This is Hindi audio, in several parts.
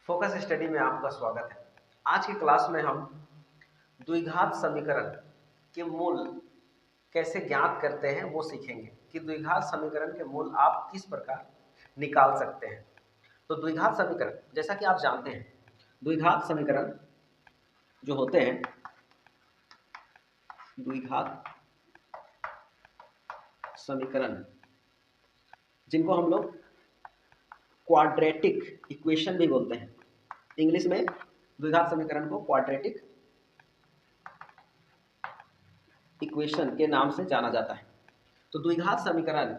फोकस स्टडी में आपका स्वागत है। आज की क्लास में हम द्विघात समीकरण के मूल कैसे ज्ञात करते हैं वो सीखेंगे कि द्विघात समीकरण के मूल आप किस प्रकार निकाल सकते हैं। तो द्विघात समीकरण, जैसा कि आप जानते हैं, द्विघात समीकरण जो होते हैं, द्विघात समीकरण जिनको हम लोग क्वाड्रेटिक इक्वेशन भी बोलते हैं। इंग्लिश में द्विघात समीकरण को क्वाड्रेटिक इक्वेशन के नाम से जाना जाता है। तो द्विघात समीकरण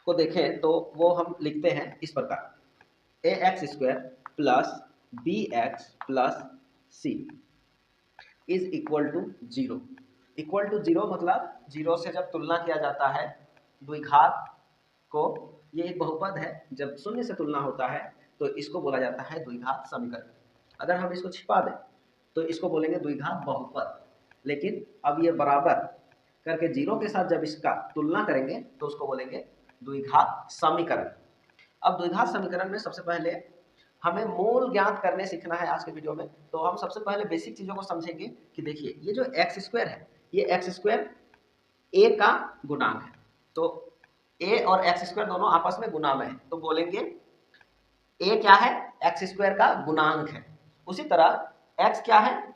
को देखें तो वो हम लिखते हैं इस प्रकार: ax² plus bx plus c is equal to 0। Equal to 0 मतलब 0 से जब तुलना किया जाता है द्विघात को, ये एक बहुपद है, जब शून्य से तुलना होता है तो इसको बोला जाता है द्विघात समीकरण। अगर हम इसको छिपा दें तो इसको बोलेंगे द्विघात बहुपद, लेकिन अब ये बराबर करके 0 के साथ जब इसका तुलना करेंगे तो उसको बोलेंगे द्विघात समीकरण। अब द्विघात समीकरण में सबसे पहले हमें मूल ज्ञात करने सीखना है आज के वीडियो में। तो हम सबसे पहले बेसिक चीजों को समझेंगे कि देखिए, ये जो x² है, ये x² a का गुणांक है। तो a और x² दोनों आपस में गुणा में है, तो बोलेंगे a क्या है? x² का गुणांक है। उसी तरह x क्या है?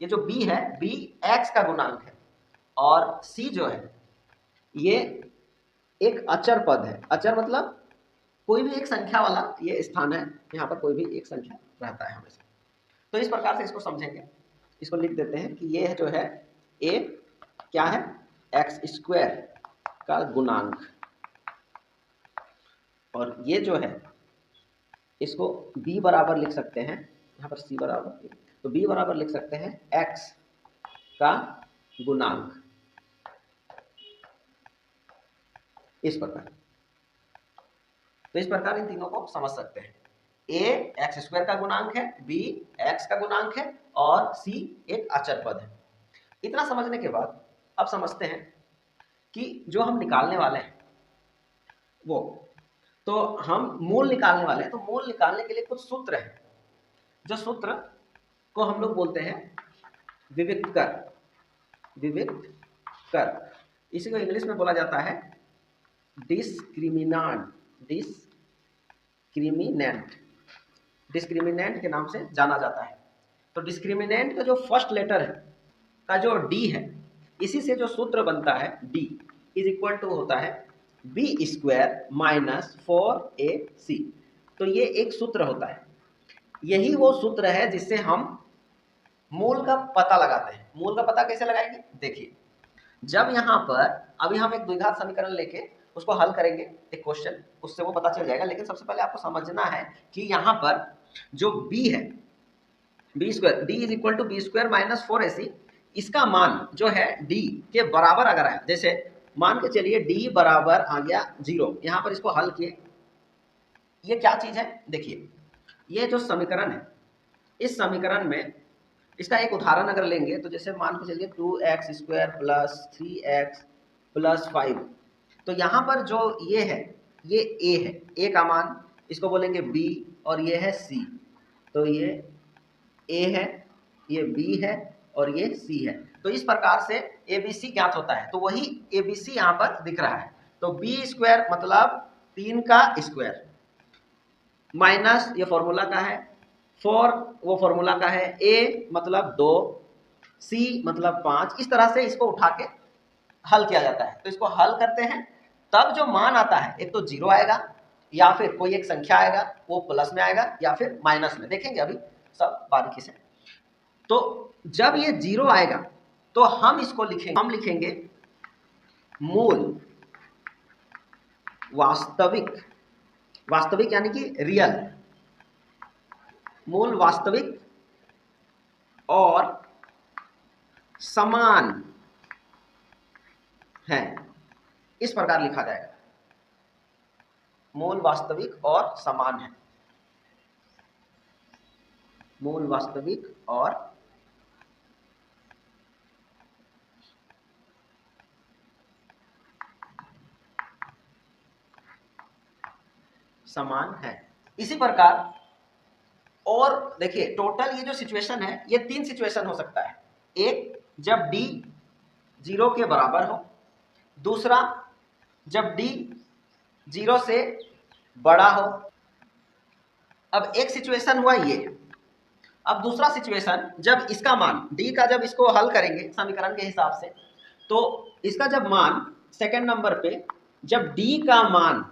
ये जो b है, b x का गुणांक है। और c जो है, ये एक अचर पद है। अचर मतलब कोई भी एक संख्या वाला ये स्थान है, यहाँ पर कोई भी एक संख्या रहता है हमेशा। तो इस प्रकार से इसको समझेंगे। इसको लिख देते हैं कि ये जो है a क्या है? x² का गुणांक, और ये जो है इसको b बराबर लिख सकते हैं, यहाँ पर c बराबर, तो b बराबर लिख सकते हैं x का गुणांक, इस प्रकार। तो इस प्रकार इन तीनों को समझ सकते हैं। a x² का गुणांक है, b x का गुणांक है, और c एक अचर पद है। इतना समझने के बाद अब समझते हैं कि जो हम निकालने वाले हैं वो, तो हम मूल निकालने वाले हैं। तो मूल निकालने के लिए कुछ सूत्र है, जो सूत्र को हम लोग बोलते हैं विविक्त कर। विविक्त कर, इसी को इंग्लिश में बोला जाता है डिस्क्रिमिनांट। डिस्क्रिमिनेंट के नाम से जाना जाता है। तो डिस्क्रिमिनेंट का जो फर्स्ट लेटर है का जो डी है, इसी से जो सूत्र बनता है डी इज इक्वल टू होता है b² माइनस 4ac। तो ये एक सूत्र होता है। यही वो सूत्र है जिससे हम मूल का पता लगाते हैं। मूल का पता कैसे लगाएंगे? देखिए, जब यहाँ पर अभी हम एक द्विघात समीकरण लेके उसको हल करेंगे, एक क्वेश्चन, उससे वो पता चल जाएगा। लेकिन सबसे पहले आपको समझना है कि यहाँ पर जो b है, b² d is equal to b² minus 4ac, इसका मान जो है d के बराबर अगर आया, जैसे मान के चलिए d बराबर आ गया 0, यहाँ पर इसको हल किए। ये क्या चीज है? देखिए, ये जो समीकरण है, इस समीकरण में इसका एक उदाहरण अगर लेंगे तो जैसे मान के चलिए 2x² प्लस 3x प्लस 5। तो यहाँ पर जो ये है, ये a है, a का मान इसको बोलेंगे b, और ये है c। तो ये a है, ये b है, और ये c है। तो इस प्रकार से abc ज्ञात होता है। तो वही abc यहाँ पर दिख रहा है। तो b² मतलब 3 का स्क्वायर, माइनस ये फॉर्मूला का है, 4 वो फॉर्मूला का है, a मतलब 2, c मतलब 5। इस तरह से इसको उठा के हल किया जाता है। तो इसको हल करते हैं, तब जो मान आता है, एक तो 0 आएगा, या फिर कोई एक संख्या आएगा, वो प्लस में आएगा या फिर माइनस में, देखेंगे अभी सब बारीकी से। तो जब ये 0 आएगा तो हम इसको लिखेंगे मूल वास्तविक। वास्तविक यानी कि रियल, मूल वास्तविक और समान है, इस प्रकार लिखा जाएगा। मूल वास्तविक और समान है, मूल वास्तविक और समान है। इसी प्रकार और देखिए टोटल ये जो सिचुएशन है ये 3 सिचुएशन हो सकता है। एक, जब d 0 के बराबर हो। दूसरा, जब d 0 से बड़ा हो। अब एक सिचुएशन हुआ ये। अब दूसरा सिचुएशन, जब इसका मान d का, जब इसको हल करेंगे समीकरण के हिसाब से, तो इसका जब मान सेकंड नंबर पे, जब d का मान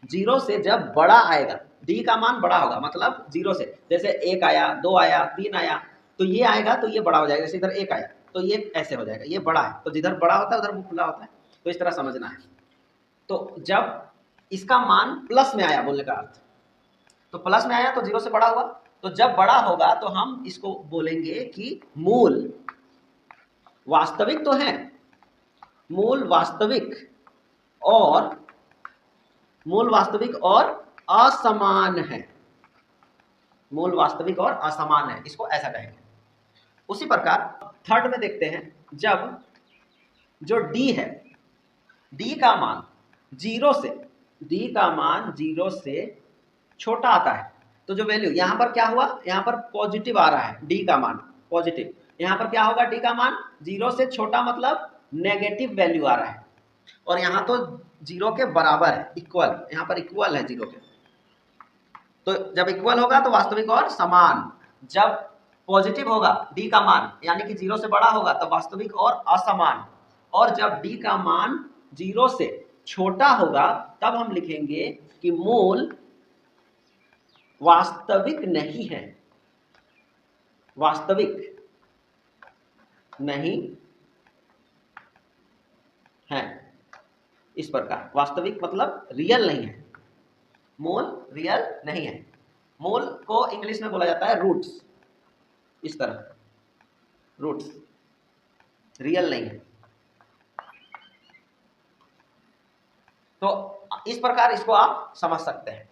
0 से जब बड़ा आएगा, d का मान बड़ा होगा, मतलब 0 से, जैसे 1 आया, 2 आया, 3 आया, तो ये आएगा तो ये बड़ा हो जाएगा। जैसे इधर 1 आया तो ये ऐसे हो जाएगा, ये बड़ा है, तो जिधर बड़ा होता है उधर मुंह खुला होता है, तो इस तरह समझना है। तो जब इसका मान प्लस में आया, बोलने का अर्थ, तो प्लस में आया तो 0 से बड़ा हुआ, तो जब बड़ा होगा तो हम इसको बोलेंगे कि मूल वास्तविक तो है, मूल वास्तविक और असमान है, मूल वास्तविक और असमान है, इसको ऐसा कहेंगे। उसी प्रकार थर्ड में देखते हैं, जब जो d है, d का मान 0 से छोटा आता है, तो जो वैल्यू यहां पर क्या हुआ, यहां पर पॉजिटिव आ रहा है, d का मान पॉजिटिव, यहां पर क्या होगा, d का मान 0 से छोटा मतलब नेगेटिव वैल्यू आ रहा है, और यहां तो 0 के बराबर है, इक्वल, यहां पर इक्वल है 0 के, तो जब इक्वल होगा तो वास्तविक और समान। जब पॉजिटिव होगा d का मान, यानी कि 0 से बड़ा होगा, तब वास्तविक और असमान, और जब d का मान 0 से छोटा होगा तब हम लिखेंगे कि मूल वास्तविक नहीं है, वास्तविक नहीं है। इस प्रकार वास्तविक मतलब रियल नहीं है, मूल रियल नहीं है। मूल को इंग्लिश में बोला जाता है रूट्स, इस तरह रूट्स, रियल नहीं है। तो इस प्रकार इसको आप समझ सकते हैं।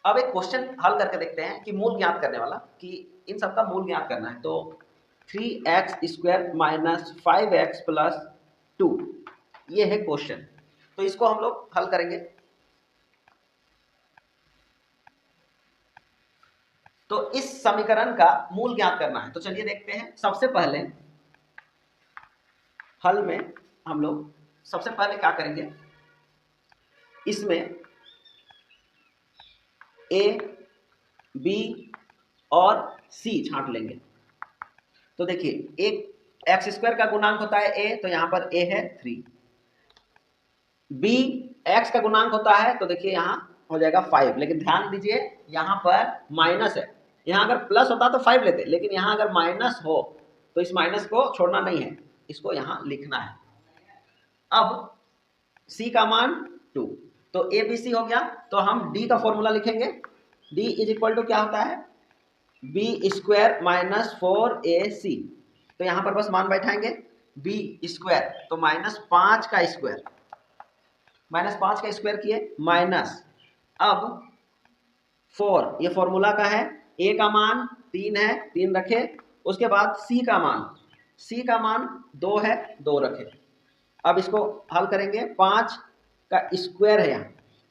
अब एक क्वेश्चन हल करके देखते हैं कि मूल ज्ञात करने वाला, कि इन सबका मूल ज्ञात करना है। तो 3x² माइनस 5x प्लस 2, ये है क्वेश्चन, तो इसको हम लोग हल करेंगे। तो इस समीकरण का मूल ज्ञात करना है, तो चलिए देखते हैं। सबसे पहले हल में हम लोग सबसे पहले क्या करेंगे, इसमें a, b और c छांट लेंगे। तो देखिए, एक x² का गुणांक होता है a, तो यहां पर a है 3, b x का गुणांक होता है, तो देखिए यहां हो जाएगा 5, लेकिन ध्यान दीजिए यहां पर माइनस है, यहां अगर प्लस होता तो 5 लेते, लेकिन यहां अगर माइनस हो तो इस माइनस को छोड़ना नहीं है, इसको यहां लिखना है। अब c का मान 2, तो a b c हो गया, तो हम d का फॉर्मूला लिखेंगे। d इज इक्वल टू क्या होता है, b² माइनस 4ac, तो यहां पर बस मान बैठाएंगे, b² तो -5 का स्क्वायर, -5 का स्क्वायर किए, माइनस, अब 4, ये फॉर्मूला का है, a का मान 3 है, 3 रखे, उसके बाद c का मान 2 है, 2 रखे। अब इसको हल करेंगे, 5 का स्क्वायर है यहाँ,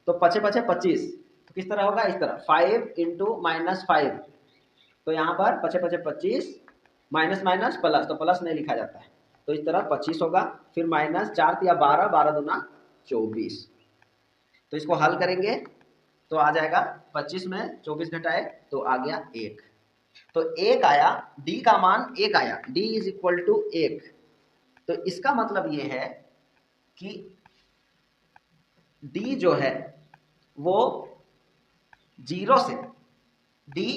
तो पचे 25, तो किस तरह होगा, इस तरह 5 इंटू -5, तो यहाँ पर पचे 25, माइनस माइनस प्लस, तो प्लस नहीं लिखा जाता है, तो इस तरह 25 होगा, फिर माइनस 4 या 12, 12 दूना 24, तो इसको हल करेंगे तो आ जाएगा 25 में 24 घटाए तो आ गया 1, तो 1 आया, d का मान 1 आया, d इज इक्वल टू 1, तो इसका मतलब ये है कि d जो है वो 0 से, d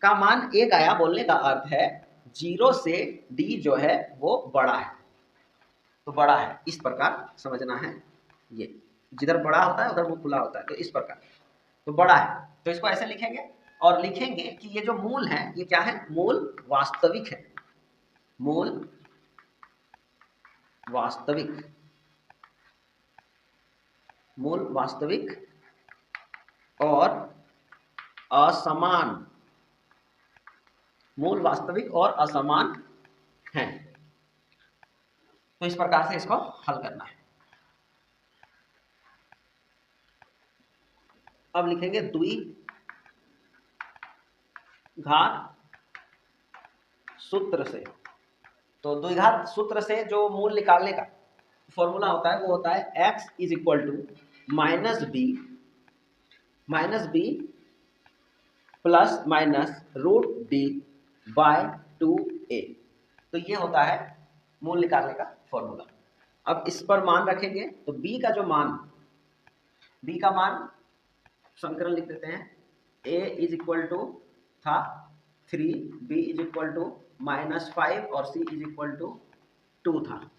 का मान 1 आया, बोलने का अर्थ है 0 से d जो है वो बड़ा है, तो बड़ा है, इस प्रकार समझना है। ये जिधर बड़ा होता है उधर वो खुला होता है, तो इस प्रकार, तो बड़ा है, तो इसको ऐसे लिखेंगे, और लिखेंगे कि ये जो मूल है ये क्या है, मूल वास्तविक है, मूल वास्तविक, मूल वास्तविक और असमान, मूल वास्तविक और असमान है। तो इस प्रकार से इसको हल करना है। अब लिखेंगे द्विघात सूत्र से। तो द्विघात सूत्र से जो मूल निकालने का फॉर्मूला होता है वो होता है x is equal to minus b plus minus root d by 2a। तो ये होता है मूल निकालने का फॉर्मूला। अब इस पर मान रखेंगे तो b का मान समीकरण लिख देते हैं। a इज इक्वल टू था 3, b इज इक्वल टू -5 और c इज इक्वल टू 2 था।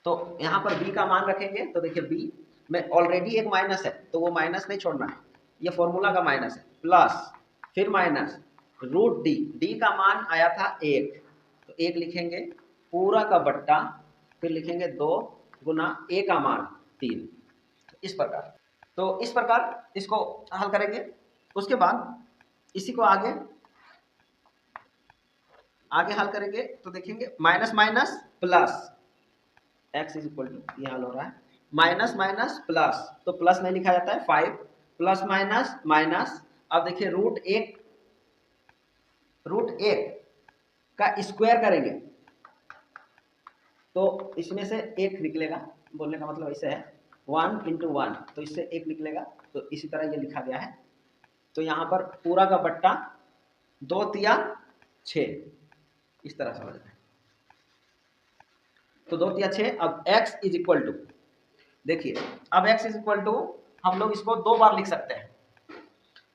तो यहाँ पर b का मान रखेंगे तो देखिए b में ऑलरेडी एक माइनस है तो वो माइनस नहीं छोड़ना है, ये फॉर्मूला का माइनस है, प्लस फिर माइनस रूट डी का मान आया था 1, तो 1 लिखेंगे पूरा का बट्टा, फिर लिखेंगे 2 गुना a का मान 3। इस प्रकार इसको हल करेंगे। उसके बाद इसी को आगे हल करेंगे तो देखेंगे minus minus plus x is equal to, ये हल हो रहा है माइनस माइनस प्लस, तो प्लस नहीं लिखा जाता है 5 प्लस माइनस माइनस। अब देखिए रूट एक का स्क्वायर करेंगे तो इसमें से 1 निकलेगा, बोलने का मतलब ऐसे है 1 इंटू 1, तो इससे 1 निकलेगा, तो इसी तरह ये लिखा गया है। तो यहाँ पर पूरा का बट्टा 2 तिया 6, इस तरह समझ में। तो 2 तिया 6। अब x इज इक्वल टू, देखिए अब x इज इक्वल टू हम लोग इसको 2 बार लिख सकते हैं,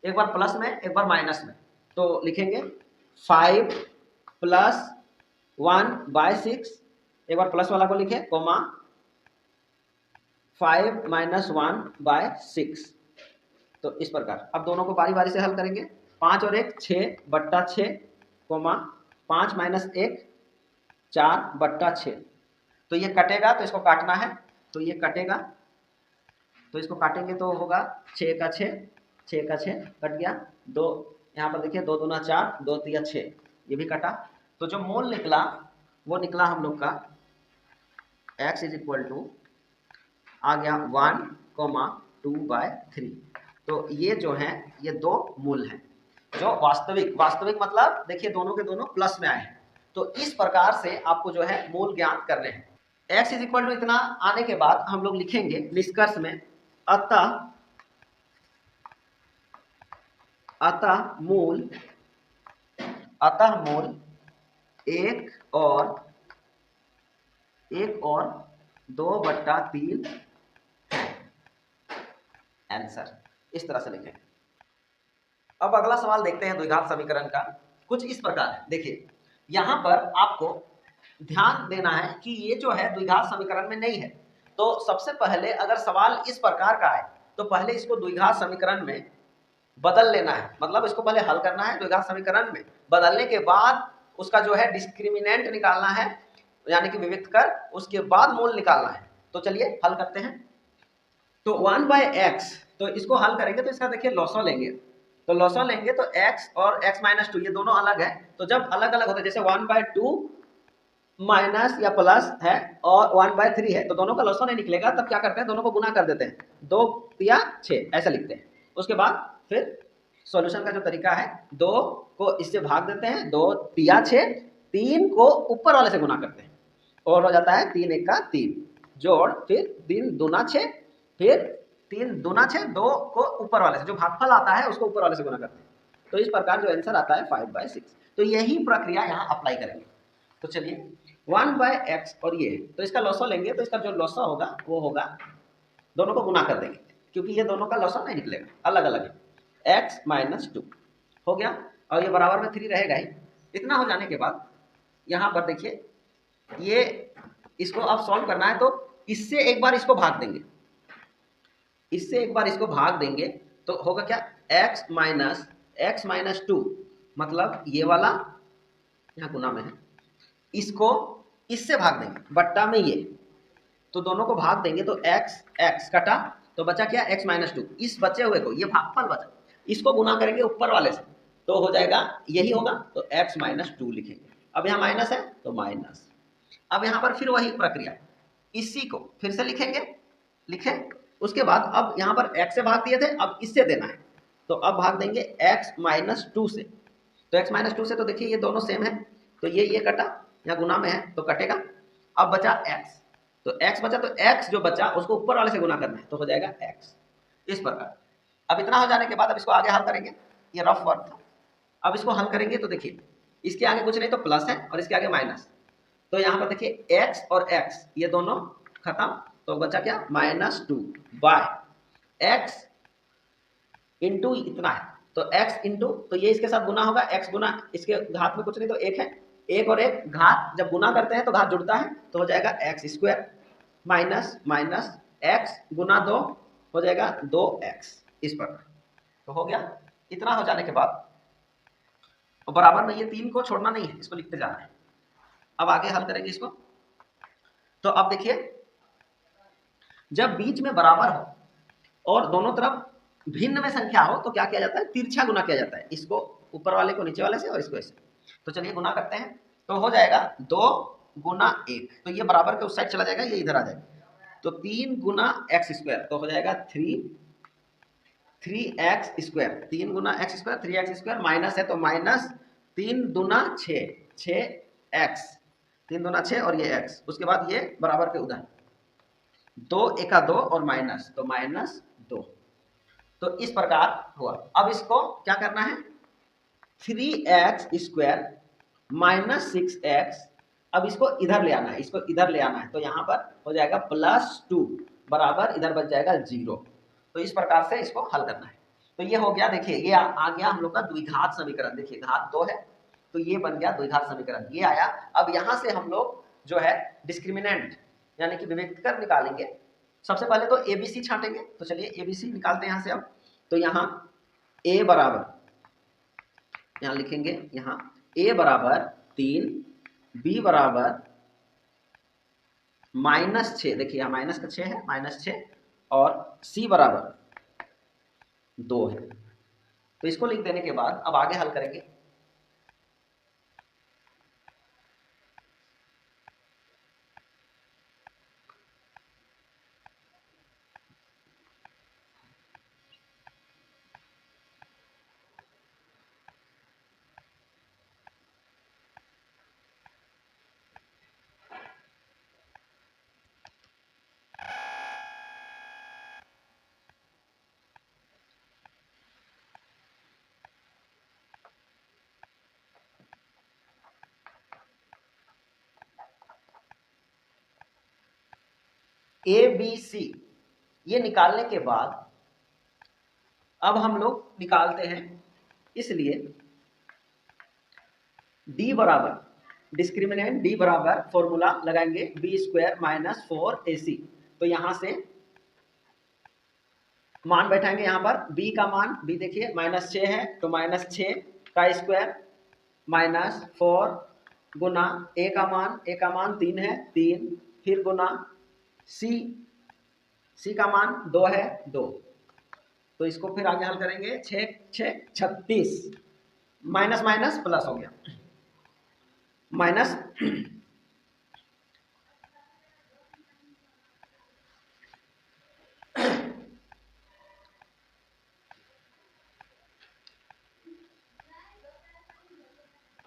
एक बार प्लस में एक बार माइनस में। तो लिखेंगे 5 प्लस 1/6, एक बार प्लस वाला को लिखे कोमा 5 माइनस 1/6। तो इस प्रकार अब दोनों को बारी बारी से हल करेंगे। 5 और 1 6/6 कोमा 5 माइनस 1 4/6। तो ये कटेगा तो इसको काटना है, तो ये कटेगा तो इसको काटेंगे तो होगा 6 का 6 कट गया। 2 यहाँ पर देखिए 2 दूना 4 2 तिया 6, ये भी कटा। तो जो मूल निकला वो निकला हम लोग का x इज इक्वल टू आ गया 1,2/3। तो ये जो है ये 2 मूल हैं जो वास्तविक मतलब देखिए दोनों के दोनों प्लस में आए हैं। तो इस प्रकार से आपको जो है मूल ज्ञात करने हैं। x इज इक्वल टू इतना आने के बाद हम लोग लिखेंगे निष्कर्ष में अतः मूल 1 और 2/3 है आंसर। इस तरह से लिखें। अब अगला सवाल देखते हैं द्विघात समीकरण का। कुछ इस प्रकार है, देखिए यहां पर आपको ध्यान देना है कि ये जो है द्विघात समीकरण में नहीं है। तो सबसे पहले अगर सवाल इस प्रकार का है तो पहले इसको द्विघात समीकरण में बदल लेना है, मतलब इसको पहले हल करना है द्विघात समीकरण में, बदलने के बाद उसका जो है डिस्क्रिमिनेंट निकालना है, यानी कि विविध कर, उसके बाद मूल निकालना है। तो चलिए हल करते हैं। तो 1/x, तो इसको हल करेंगे तो इसका देखिए लॉसो लेंगे, तो लॉसो लेंगे तो x और x माइनस 2 ये दोनों अलग है। तो जब अलग अलग होते हैं जैसे 1/2 माइनस या प्लस है और 1/3 है तो दोनों का लॉसो नहीं निकलेगा, तब क्या करते हैं दोनों को गुना कर देते हैं, 2 तिया 6 ऐसा लिखते हैं। उसके बाद फिर सॉल्यूशन का जो तरीका है 2 को इससे भाग देते हैं, 2 तिया 6, 3 को ऊपर वाले से गुना करते हैं और हो जाता है 3 1 का 3 जोड़ फिर 3 दूना 6, फिर 3 दूना 6, 2 को ऊपर वाले से जो भागफल आता है उसको ऊपर वाले से गुना करते हैं। तो इस प्रकार जो आंसर आता है 5/6। तो यही प्रक्रिया यहाँ अप्लाई करेंगे। तो चलिए 1/x और ये, तो इसका लॉसो लेंगे तो इसका जो लॉसो होगा वो होगा, दोनों को गुना कर देंगे क्योंकि ये दोनों का लॉसो नहीं निकलेगा, अलग अलग है, x माइनस 2 हो गया और ये बराबर में 3 रहेगा ही। इतना हो जाने के बाद यहाँ पर देखिए ये इसको अब सॉल्व करना है तो इससे एक बार इसको भाग देंगे, इससे एक बार इसको भाग देंगे तो होगा क्या x माइनस 2, मतलब ये वाला यहाँ गुना में है, इसको इससे भाग देंगे बट्टा में ये, तो दोनों को भाग देंगे तो x कटा तो बचा क्या x माइनस 2, इस बचे हुए को ये भागफल बचा इसको गुना करेंगे ऊपर वाले से तो हो जाएगा यही होगा, तो x माइनस 2 लिखेंगे। अब यहाँ माइनस है तो माइनस। अब यहाँ पर फिर वही प्रक्रिया, इसी को फिर से लिखेंगे, लिखें उसके बाद अब यहाँ पर x से भाग दिए थे, अब इससे देना है, तो अब भाग देंगे x माइनस 2 से। तो x माइनस 2 से तो देखिए ये दोनों सेम है, तो ये कटा, यहाँ गुना में है तो कटेगा। अब बचा x, तो x बचा, तो x जो बचा उसको ऊपर वाले से गुना करना है, तो हो जाएगा x। इस प्रकार अब इतना हो जाने के बाद अब इसको आगे हल करेंगे, ये रफ वर्क था। अब इसको हल करेंगे तो देखिए इसके आगे कुछ नहीं तो प्लस है और इसके आगे माइनस, तो यहाँ पर देखिए x और x ये दोनों खत्म, तो बचा क्या -2 बाय x इंटू इतना है, तो x इंटू, तो ये इसके साथ गुना होगा, x गुना इसके घात में कुछ नहीं तो एक है, एक और एक घात जब गुना करते हैं तो घात जुड़ता है, तो हो जाएगा x square minus minus x गुना 2 हो जाएगा 2x। इस प्रकार तो हो गया। इतना हो जाने के बाद बराबर में ये 3 को छोड़ना नहीं है, इसको लिखते जाना है। अब आगे हल करेंगे इसको, तो अब देखिए जब बीच में बराबर हो और दोनों तरफ भिन्न में संख्या हो तो क्या किया जाता है, तिरछा गुना किया जाता है, इसको ऊपर वाले को नीचे वाले से और इसको ऐसे। तो चलिए गुना करते हैं, तो हो जाएगा 2 गुना 1, तो ये बराबर के उस साइड चला जाएगा, ये इधर आ जाएगा, तो 3 गुना x स्क्वायर, तो हो जाएगा 3x स्क्वायर, 3 गुना x square 3x square, minus है तो माइनस 3 दुना 6 6x, 3 दुना 6 और ये x, उसके बाद ये बराबर के उधर 2 एका 2 और माइनस, तो -2। तो इस प्रकार हुआ। अब इसको क्या करना है, 3x स्क्वायर माइनस 6x, अब इसको इधर ले आना है, इसको इधर ले आना है, तो यहाँ पर हो जाएगा +2 बराबर इधर बच जाएगा 0। तो इस प्रकार से इसको हल करना है। तो ये हो गया, देखिए ये आ गया हम लोग का द्विघात समीकरण, देखिए घात 2 है तो ये बन गया द्विघात समीकरण, ये आया। अब यहाँ से हम लोग जो है डिस्क्रिमिनेंट यानी कि विभक्तिकर निकालेंगे। सबसे पहले तो एबीसी छांटेंगे, तो चलिए एबीसी निकालते हैं यहाँ से। अब तो यहाँ a बराबर, यहाँ लिखेंगे, यहाँ a बराबर 3, b बराबर -6, देखिए यहाँ माइनस का 6 है, -6, और c बराबर 2 है। तो इसको लिख देने के बाद अब आगे हल करेंगे। ए बी सी ये निकालने के बाद अब हम लोग निकालते हैं, इसलिए d बराबर डिस्क्रिमिनेंट d बराबर फॉर्मूला लगाएंगे b स्क्वायर माइनस 4ac। तो यहां से मान बैठाएंगे, यहाँ पर b का मान, b देखिए -6 है तो -6 का स्क्वायर -4 गुना a का मान 3 है 3, फिर गुना c का मान 2 है 2, तो इसको फिर आगे हल करेंगे, 6 6 36, माइनस माइनस प्लस हो गया, माइनस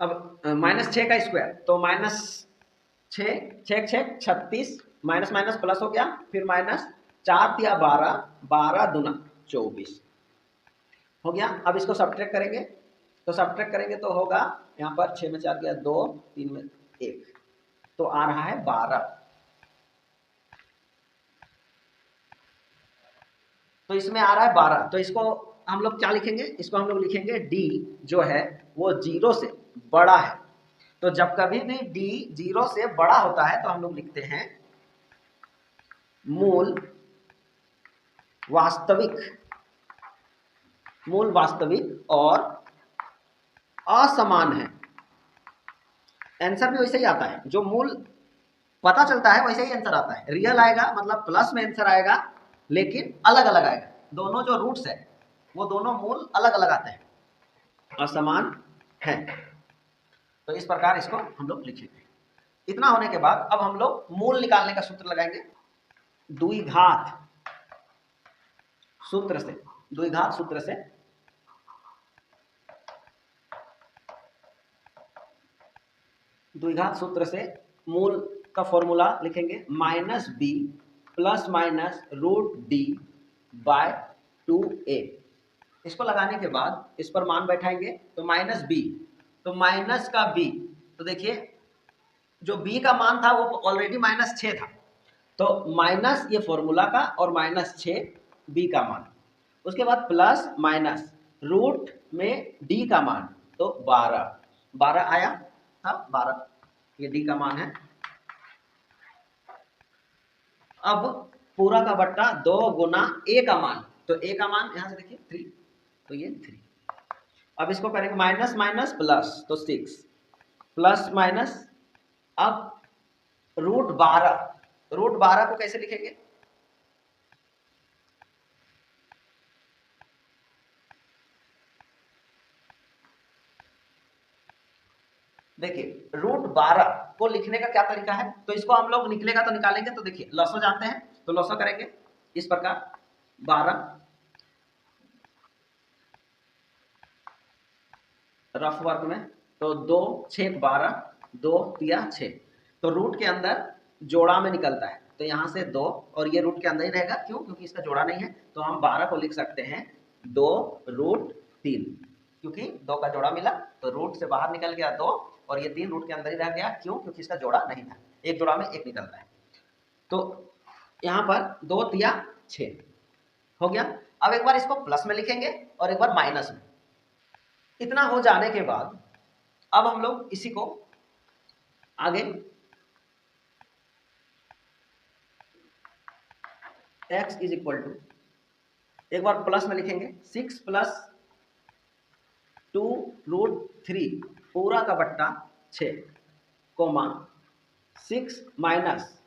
अब -6 का स्क्वायर, तो -6 माइनस माइनस प्लस हो गया, फिर -4 या 12 12 दूना 24 हो गया। अब इसको सब्ट्रैक्ट करेंगे, तो सब्ट्रैक्ट करेंगे तो होगा यहाँ पर 6 में 4 गया 2, 3 में 1, तो आ रहा है 12। तो इसमें आ रहा है 12, तो इसको हम लोग क्या लिखेंगे, इसको हम लोग लिखेंगे d जो है वो 0 से बड़ा है। तो जब कभी भी d 0 से बड़ा होता है तो हम लोग लिखते हैं मूल वास्तविक और असमान है। आंसर भी वैसे ही आता है, जो मूल पता चलता है वैसे ही आंसर आता है, रियल आएगा मतलब प्लस में आंसर आएगा, लेकिन अलग अलग आएगा, दोनों जो रूट्स है वो दोनों मूल अलग अलग आते हैं, असमान है। तो इस प्रकार इसको हम लोग लिखेंगे। इतना होने के बाद अब हम लोग मूल निकालने का सूत्र लगाएंगे, द्विघात सूत्र से, द्विघात सूत्र से मूल का फॉर्मूला लिखेंगे minus b plus minus root d by 2a। इसको लगाने के बाद इस पर मान बैठाएंगे तो माइनस बी, तो माइनस का बी, तो देखिए जो बी का मान था वो ऑलरेडी -6 था, तो माइनस ये फॉर्मूला का और -6 बी का मान, उसके बाद प्लस माइनस रूट में डी का मान, तो 12 आया था, 12 ये डी का मान है। अब पूरा का बट्टा 2 गुना ए का मान, तो ए का मान यहां से देखिए 3, तो ये 3। अब इसको करेंगे माइनस माइनस प्लस, तो 6 प्लस माइनस, अब रूट 12 को कैसे लिखेंगे? देखिए रूट 12 को लिखने का क्या तरीका है, तो इसको हम लोग निकलेगा तो निकालेंगे, तो देखिए लसो जानते हैं, तो लसो करेंगे इस प्रकार 12 रफ वर्ग में, तो 2 6 12, 2 तिया 6, तो रूट के अंदर जोड़ा में निकलता है, तो यहाँ से 2 और ये रूट के अंदर ही रहेगा, क्यों? क्योंकि इसका जोड़ा नहीं है, तो हम 12 को लिख सकते हैं 2 रूट 3, क्योंकि 2 का जोड़ा मिला, तो रूट से बाहर निकल गया 2 और ये 3 रूट के अंदर ही रह गया, क्यों? क्योंकि इसका जोड़ा नहीं था, एक जोड़ा में एक निकलता है। तो यहाँ पर 2 तिया 6 हो गया। अब एक बार इसको प्लस में लिखेंगे और एक बार माइनस में। इतना हो जाने के बाद अब हम लोग इसी को आगे x इज इक्वल टू, एक बार प्लस में लिखेंगे 6 प्लस 2 रूट 3 पूरा का बट्टा 6 comma 6 minus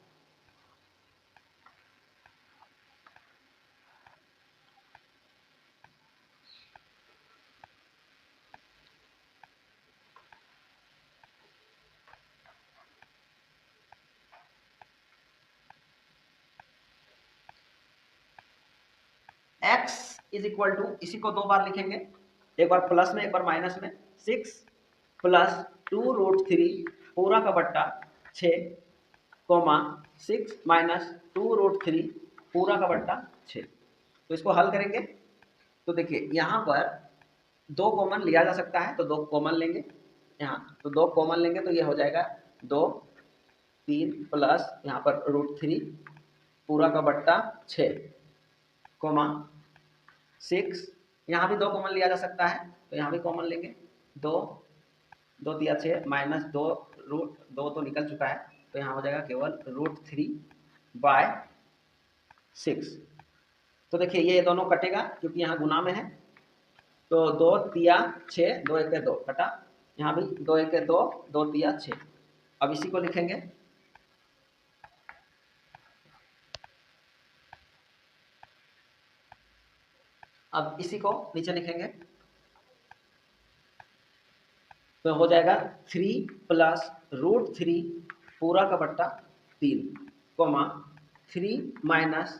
x is equal to, इसी को 2 बार लिखेंगे, एक बार प्लस में एक बार माइनस में, 6 प्लस 2 रूट 3 पूरा का बट्टा 6 कोमा 6 माइनस 2 रूट 3 पूरा का बट्टा 6। तो इसको हल करेंगे, तो देखिए यहाँ पर 2 कॉमन लिया जा सकता है, तो 2 कॉमन लेंगे यहाँ, तो 2 कॉमन लेंगे तो ये हो जाएगा 2 3 प्लस यहाँ पर रूट 3 पूरा का बट्टा 6 कोमा 6, यहाँ भी 2 कॉमन लिया जा सकता है, तो यहाँ भी कॉमन लेंगे, 2 2 दिया 6 माइनस 2 रूट 2 तो निकल चुका है, तो यहाँ हो जाएगा केवल रूट 3 बाय 6। तो देखिए ये दोनों कटेगा क्योंकि यहाँ गुना में है, तो 2 तिया 6, 2 1 2 कटा, यहाँ भी 2 1 2, 2 तिया 6। अब इसी को लिखेंगे, अब इसी को नीचे लिखेंगे, तो हो जाएगा 3 प्लस रूट 3 पूरा का बट्टा 3 कोमा 3 माइनस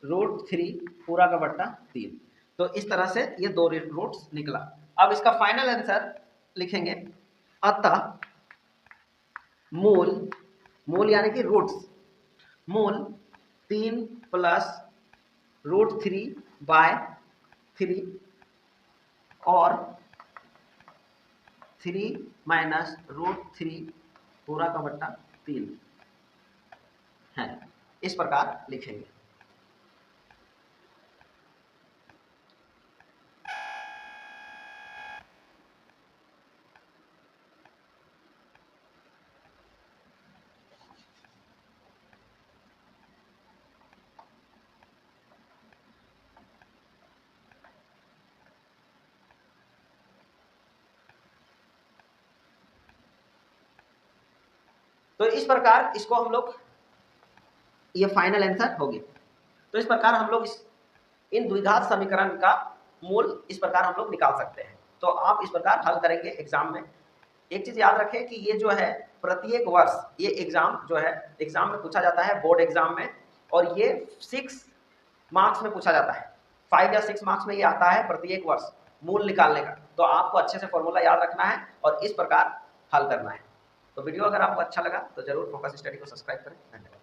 रूट 3 पूरा का बट्टा 3। तो इस तरह से ये 2 रूट्स निकला। अब इसका फाइनल आंसर लिखेंगे, अतः मूल यानी कि रूट्स, मूल 3 प्लस रूट 3 बाय 3 और 3 माइनस रूट 3 पूरा का बट्टा 3 है, इस प्रकार लिखेंगे। तो इस प्रकार इसको हम लोग, ये फाइनल आंसर हो गया। तो इस प्रकार हम लोग इन द्विघात समीकरण का मूल इस प्रकार हम लोग निकाल सकते हैं। तो आप इस प्रकार हल करेंगे एग्जाम में। एक चीज याद रखें कि ये जो है प्रत्येक वर्ष ये एग्जाम जो है एग्जाम में पूछा जाता है, बोर्ड एग्जाम में, और ये 6 मार्क्स में पूछा जाता है। 5 या 6 मार्क्स में ये आता है प्रत्येक वर्ष मूल निकालने का। तो आपको अच्छे से फॉर्मूला याद रखना है और इस प्रकार हल करना है। तो वीडियो अगर आपको अच्छा लगा तो जरूर फोकस स्टडी को सब्सक्राइब करें। धन्यवाद।